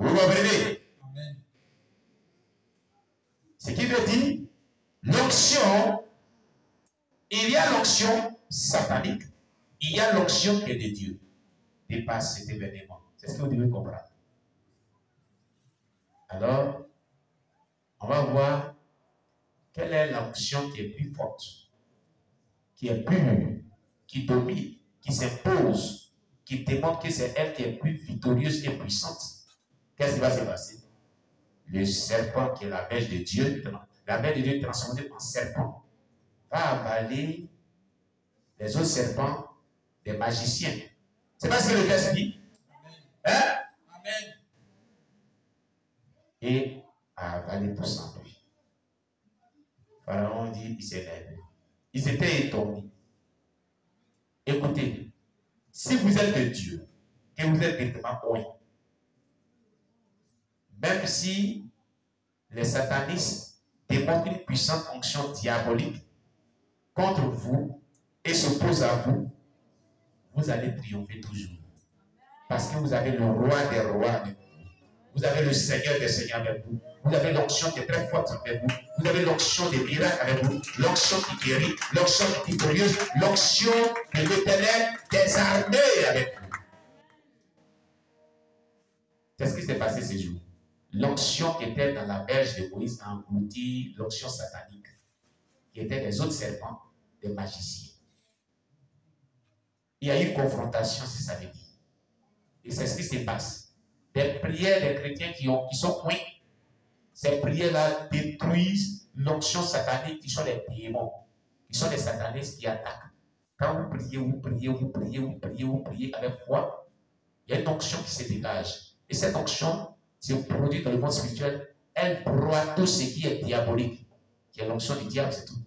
Vous comprenez? Amen. Ce qui veut dire, l'onction, il y a l'onction satanique, il y a l'onction qui est de Dieu. Dépasse cet événement. C'est ce que vous devez comprendre. Alors, on va voir quelle est l'onction qui est plus forte, qui est pure, qui domine, qui s'impose, qui démontre que c'est elle qui est plus victorieuse et puissante. Qu'est-ce qui va se passer? Le serpent qui est la bête de Dieu, la bête de Dieu transformée en serpent, va avaler les autres serpents des magiciens. C'est pas ce que le texte dit? Hein? Amen. Et a avalé tout en lui. Pharaon dit, il s'est levé. Il s'était étonné. Écoutez, si vous êtes de Dieu, que vous êtes directement oui, même si les satanistes démontrent une puissante onction diabolique contre vous et s'opposent à vous, vous allez triompher toujours. Parce que vous avez le roi des rois avec vous. Vous avez le Seigneur des seigneurs avec vous. Vous avez l'onction qui est très forte avec vous. Vous avez l'onction des miracles avec vous. L'onction qui guérit. L'onction qui est victorieuse. L'onction de l'Éternel des armées avec vous. C'est ce qui s'est passé ces jours. L'onction qui était dans la berge de Moïse a englouti l'onction satanique, qui était des autres serpents, des magiciens. Il y a eu confrontation, c'est ça veut dire. Et c'est ce qui se passe. Des prières des chrétiens qui sont oui, ces prières-là détruisent l'onction satanique qui sont les démons, qui sont les satanistes qui attaquent. Quand vous priez, vous priez, vous priez, vous priez, vous priez avec foi, il y a une onction qui se dégage. Et cette onction se produit dans le monde spirituel. Elle broie tout ce qui est diabolique, qui est l'onction du diable, c'est tout.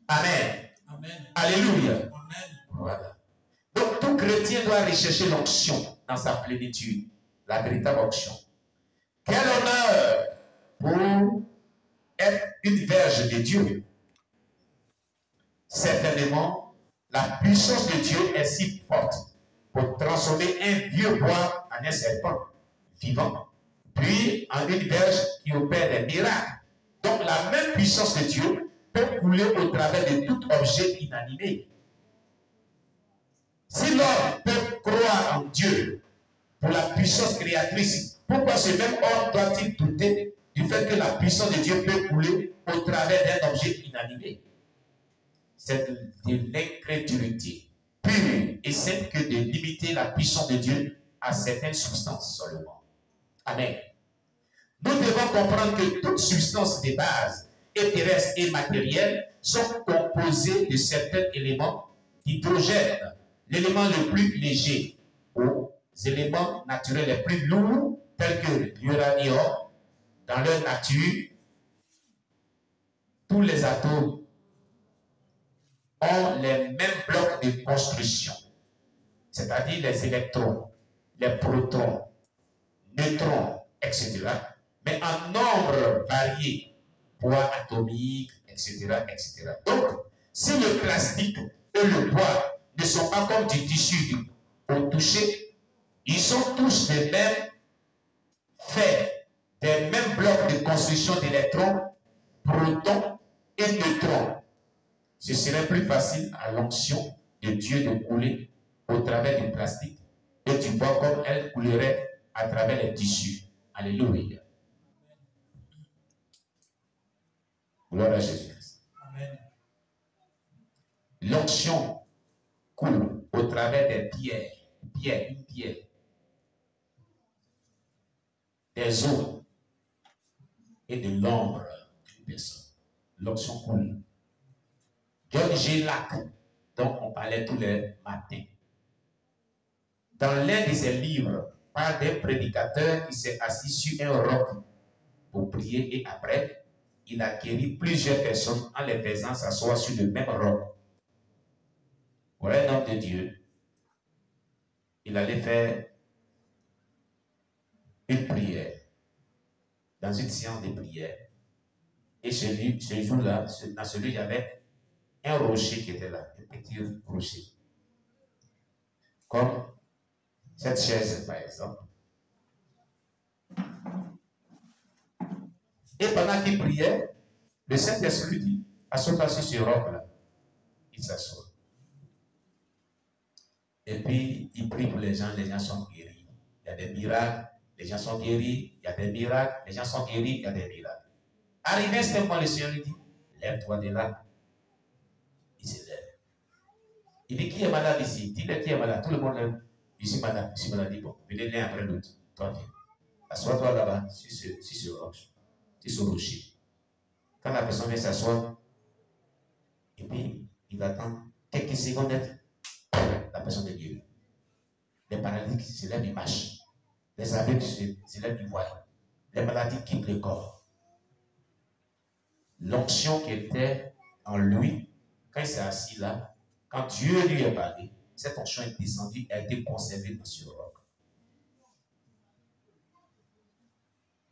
Amen. Amen. Alléluia. Amen. Voilà. Donc, tout chrétien doit rechercher l'onction dans sa plénitude, la véritable onction. Quel honneur pour être une verge de Dieu. Certainement, la puissance de Dieu est si forte pour transformer un vieux bois en un serpent vivant, puis en une verge qui opère des miracles. Donc, la même puissance de Dieu peut couler au travers de tout objet inanimé. Si l'homme peut croire en Dieu pour la puissance créatrice, pourquoi ce même homme doit-il douter du fait que la puissance de Dieu peut couler au travers d'un objet inanimé? C'est de l'incrédulité pure et simple que de limiter la puissance de Dieu à certaines substances seulement. Amen. Nous devons comprendre que toutes substances de base, et terrestres et matérielles, sont composées de certains éléments d'hydrogène, l'élément le plus léger, aux éléments naturels les plus lourds, tels que l'uranium. Dans leur nature, tous les atomes ont les mêmes blocs de construction, c'est-à-dire les électrons, les protons, neutrons, etc., mais en nombre varié, poids atomique, etc., etc. Donc, si le plastique et le bois ne sont pas comme du tissu au toucher, ils sont tous des mêmes faits, des mêmes blocs de construction d'électrons, protons et neutrons. Ce serait plus facile à l'onction de Dieu de couler au travers du plastique et du bois comme elle coulerait à travers les tissus. Alléluia. Gloire à Jésus. Amen. L'onction coule au travers des pierres, une pierre, des eaux et de l'ombre d'une personne. L'onction coule. John G. Locke, dont on parlait tous les matins, dans l'un de ses livres, parle d'un prédicateur qui s'est assis sur un roc pour prier et après, il a guéri plusieurs personnes en les faisant s'asseoir sur le même roc. Voilà un homme de Dieu. Il allait faire une prière dans une séance de prière. Et ce jour-là, dans celui, il y avait un rocher qui était là, un petit rocher. Comme cette chaise, par exemple. Et pendant qu'il priait, le Saint-Esprit dit, assois-toi sur ce roc-là. Il s'assoit. Et puis, il prie pour les gens sont guéris. Il y a des miracles, les gens sont guéris. Il y a des miracles, les gens sont guéris, il y a des miracles. Arrivé à ce moment, le Seigneur lui dit, lève-toi de là. Il se lève. Il dit, qui est malade ici? Dis-le qui est malade. Tout le monde lève. Je suis malade. Je suis malade. Il dit, bon, venez l'un après l'autre. Toi, viens. Assois-toi là-bas, sur ce rocher. Sur ce rocher. Quand la personne vient s'asseoir, et puis il va attendre quelques secondes, la personne est guérie. Les paralytiques se lèvent, ils marchent. Les aveugles se lèvent, ils voient. Les maladies quittent le corps. L'onction qui était en lui, quand il s'est assis là, quand Dieu lui a parlé, cette onction est descendue, a été conservée dans ce roc.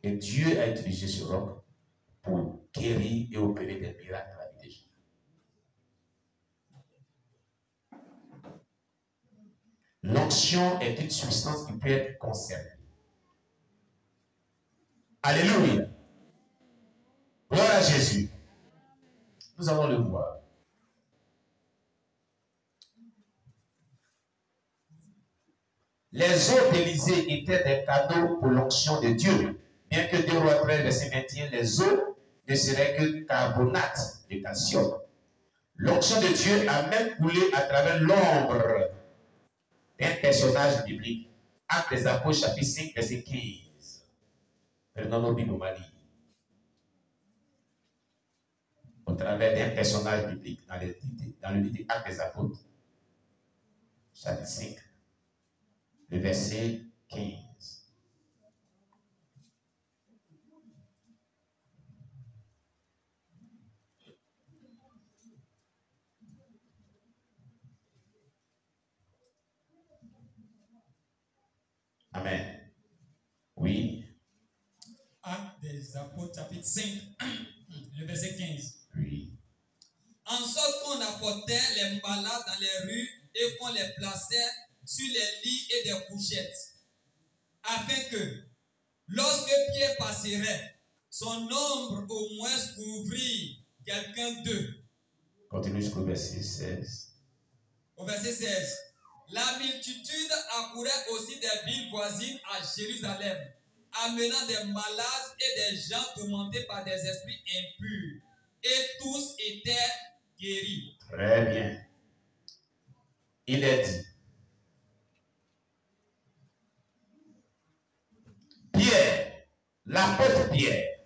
Et Dieu a utilisé ce roc pour guérir et opérer des miracles dans la vie des gens. L'onction est une substance qui peut être conservée. Alléluia. Gloire à Jésus. Nous allons le voir. Les eaux d'Élysée étaient des cadeaux pour l'onction de Dieu. Bien que 2 Rois 13, verset 21, les eaux ne seraient que carbonate de calcium. L'onction de Dieu a même coulé à travers l'ombre d'un personnage biblique. Actes des Apôtres, chapitre 5, verset 15. Prenons nos Bibles au Mali. Au travers d'un personnage biblique dans le livre Actes des Apôtres, chapitre 5, le verset 15. Amen. Oui. Actes des Apôtres, chapitre 5, le verset 15. Oui. En sorte qu'on apportait les malades dans les rues et qu'on les plaçait sur les lits et des couchettes, afin que, lorsque Pierre passerait, son ombre au moins couvrit quelqu'un d'eux. Continue jusqu'au verset 16. Au verset 16. La multitude accourait aussi des villes voisines à Jérusalem, amenant des malades et des gens tourmentés par des esprits impurs. Et tous étaient guéris. Très bien. Il est dit, Pierre, l'apôtre Pierre,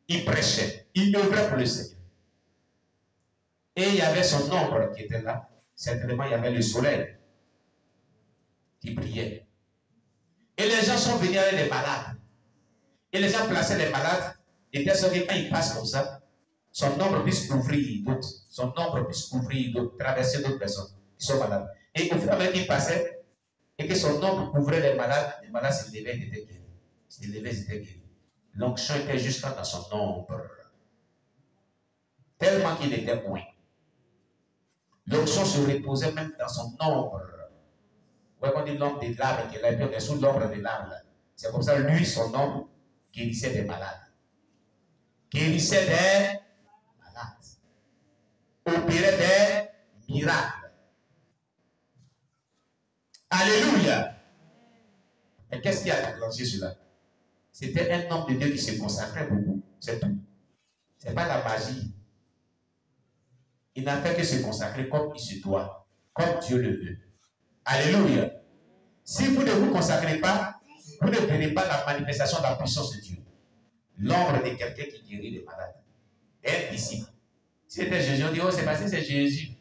il prêchait, il œuvrait pour le Seigneur. Et il y avait son ombre qui était là. Certainement, il y avait le soleil qui brillait. Et les gens sont venus avec les malades. Et les gens plaçaient les malades. Et bien sûr que quand ils passent comme ça, son ombre puisse couvrir d'autres. Son ombre puisse couvrir d'autres, traverser d'autres personnes qui sont malades. Et au fur et à mesure qu'il passait, et que son ombre couvrait les malades se levaient et étaient guéris. Se levaient et étaient guéris. L'onction était juste là dans son ombre. Tellement qu'il était loin. L'onction se reposait même dans son ombre. Vous voyez qu'on dit l'ombre de l'arbre qui est là, et puis on est sous l'ombre de l'arbre. C'est comme ça, lui, son ombre, guérissait des malades. Guérissait des malades. Opérait des miracles. Alléluia. Mais qu'est-ce qui a déclenché cela? C'était un homme de Dieu qui se consacrait beaucoup. C'est tout. Ce n'est pas la magie. Il n'a fait que se consacrer comme il se doit, comme Dieu le veut. Alléluia. Si vous ne vous consacrez pas, vous ne verrez pas la manifestation de la puissance de Dieu. L'ombre de quelqu'un qui guérit les malades. Un disciple. Si c'était Jésus, on dit, oh, c'est parce que c'est Jésus.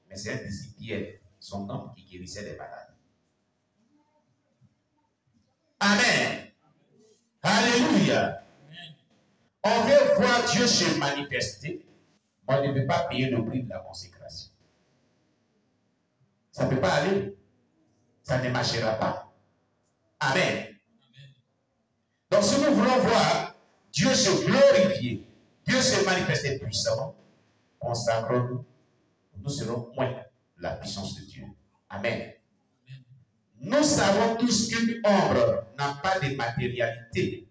Mais c'est un disciple, Pierre, son homme qui guérissait les malades. Amen. Alléluia. On veut voir Dieu se manifester. On ne peut pas payer le prix de la consécration. Ça ne peut pas aller. Ça ne marchera pas. Amen. Donc si nous voulons voir Dieu se glorifier, Dieu se manifester puissamment, consacrons-nous. Nous serons moins la puissance de Dieu. Amen. Nous savons tous qu'une ombre n'a pas de matérialité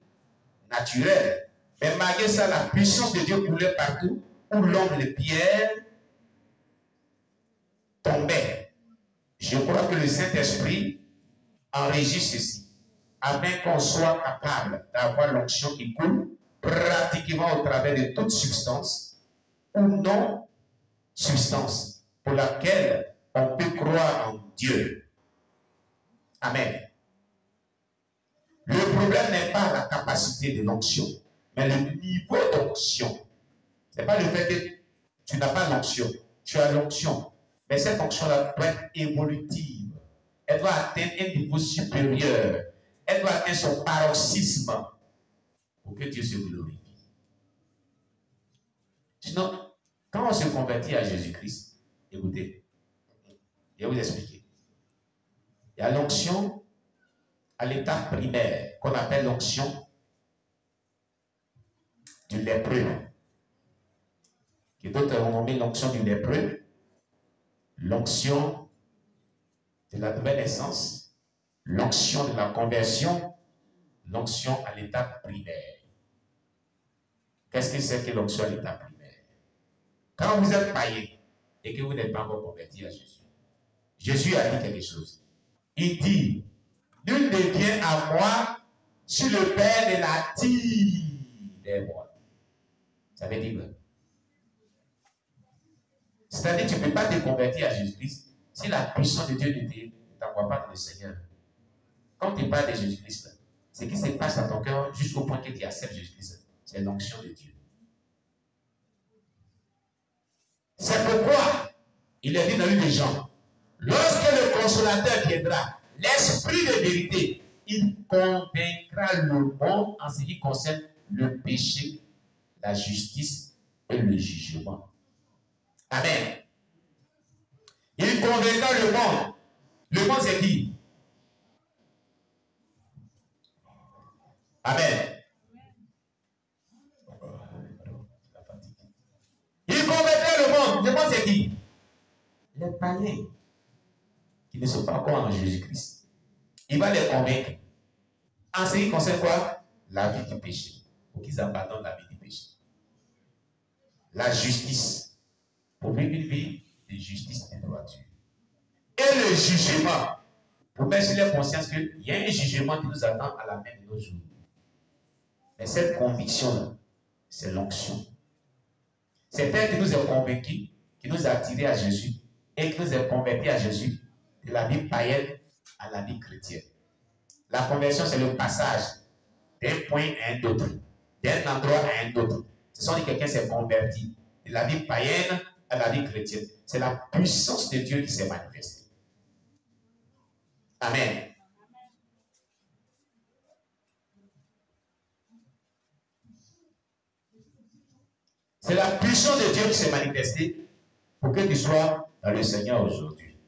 naturelle Mais malgré ça, la puissance de Dieu coulait partout où l'homme de pierre tombait. Je crois que le Saint-Esprit enregistre ceci, afin qu'on soit capable d'avoir l'onction qui coule pratiquement au travers de toute substance ou non substance pour laquelle on peut croire en Dieu. Amen. Le problème n'est pas la capacité de l'onction, mais le niveau d'onction. Ce n'est pas le fait que tu n'as pas l'onction, tu as l'onction. Mais cette onction-là doit être évolutive. Elle doit atteindre un niveau supérieur. Elle doit atteindre son paroxysme pour que Dieu se glorifie. Sinon, quand on se convertit à Jésus-Christ, écoutez, je vais vous expliquer. Il y a l'onction à l'état primaire, qu'on appelle l'onction du lépreux. Que d'autres ont nommé l'onction du lépreux, l'onction de la nouvelle naissance, l'onction de la conversion, l'onction à l'état primaire. Qu'est-ce que c'est que l'onction à l'état primaire? Quand vous êtes païen et que vous n'êtes pas encore converti à Jésus, Jésus a dit quelque chose. Il dit, nul ne vient à moi si le Père ne l'attire vers moi. Ça veut dire quoi? C'est-à-dire que tu ne peux pas te convertir à Jésus-Christ si la puissance de Dieu ne t'envoie pas dans le Seigneur. Quand tu parles de Jésus-Christ, ce qui se passe dans ton cœur jusqu'au point que tu acceptes Jésus-Christ, c'est l'onction de Dieu. C'est pourquoi il est dit dans les gens, lorsque le consolateur viendra, l'esprit de vérité, il convaincra le monde en ce qui concerne le péché, la justice et le jugement. Amen. Il convaincra le monde. Le monde, c'est qui? Amen. Il convaincra le monde. Le monde, c'est qui? Les païens qui ne sont pas encore en Jésus-Christ. Il va les convaincre. En ce qui concerne quoi? La vie du péché. Pour qu'ils abandonnent la vie du péché. La justice. Pour vivre une vie de justice et de droiture. Et le jugement. Pour mettre sur la conscience qu'il y a un jugement qui nous attend à la fin de nos jours. Mais cette conviction-là, c'est l'onction. C'est elle qui nous a convaincus, qui nous a attirés à Jésus et qui nous a convertis à Jésus de la vie païenne à la vie chrétienne. La conversion, c'est le passage d'un point à un autre, d'un endroit à un autre. Ce sont que quelqu'un s'est converti de la vie païenne à la vie chrétienne. C'est la puissance de Dieu qui s'est manifestée. Amen. C'est la puissance de Dieu qui s'est manifestée pour que tu sois dans le Seigneur aujourd'hui.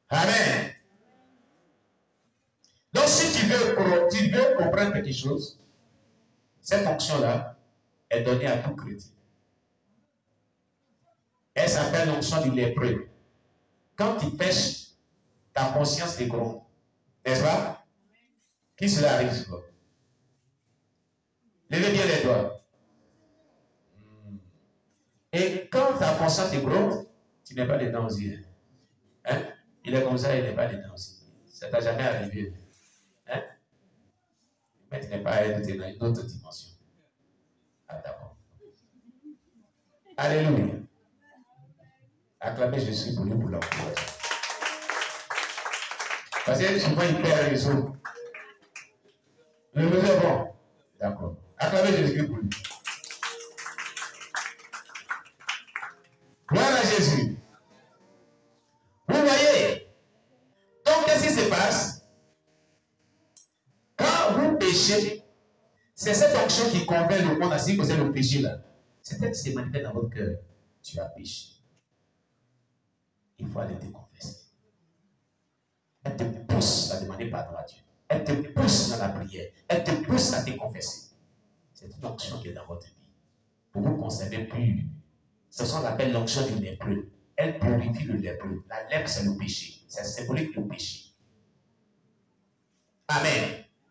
Amen. Donc, si tu veux comprendre quelque chose, cette onction-là est donnée à tout chrétien. Elle s'appelle l'onction du lépreux. Quand tu pêches, ta conscience te gronde. N'est-ce pas? Qui cela arrive sur toi? Levez bien les doigts. Et quand ta conscience te gronde, tu n'es pas dedans aussi. Hein? Il est comme ça, il n'est pas dedans aussi. Ça ne t'a jamais arrivé. Hein? Mais tu n'es pas dans une autre dimension. Ah, d'accord. Alléluia. Acclamez Jésus pour lui, pour l'encourager. Parce que souvent il perd les autres. Le nouveau est bon. D'accord. Acclamez Jésus pour lui. Gloire à Jésus. Vous voyez? Donc, qu'est-ce qui se passe? Quand vous péchez, c'est cette onction qui convainc le monde à ce que c'est le péché là. C'est elle qui se manifeste dans votre cœur. Tu as péché. Il faut aller te confesser. Elle te pousse à demander pardon à Dieu. Elle te pousse dans la prière. Elle te pousse à te confesser. C'est une onction qui est dans votre vie. Pour vous conserver plus. C'est ce qu'on appelle l'onction du lépreux. Elle purifie le lépreux. La lèpre, c'est le péché. C'est symbolique du péché. Amen.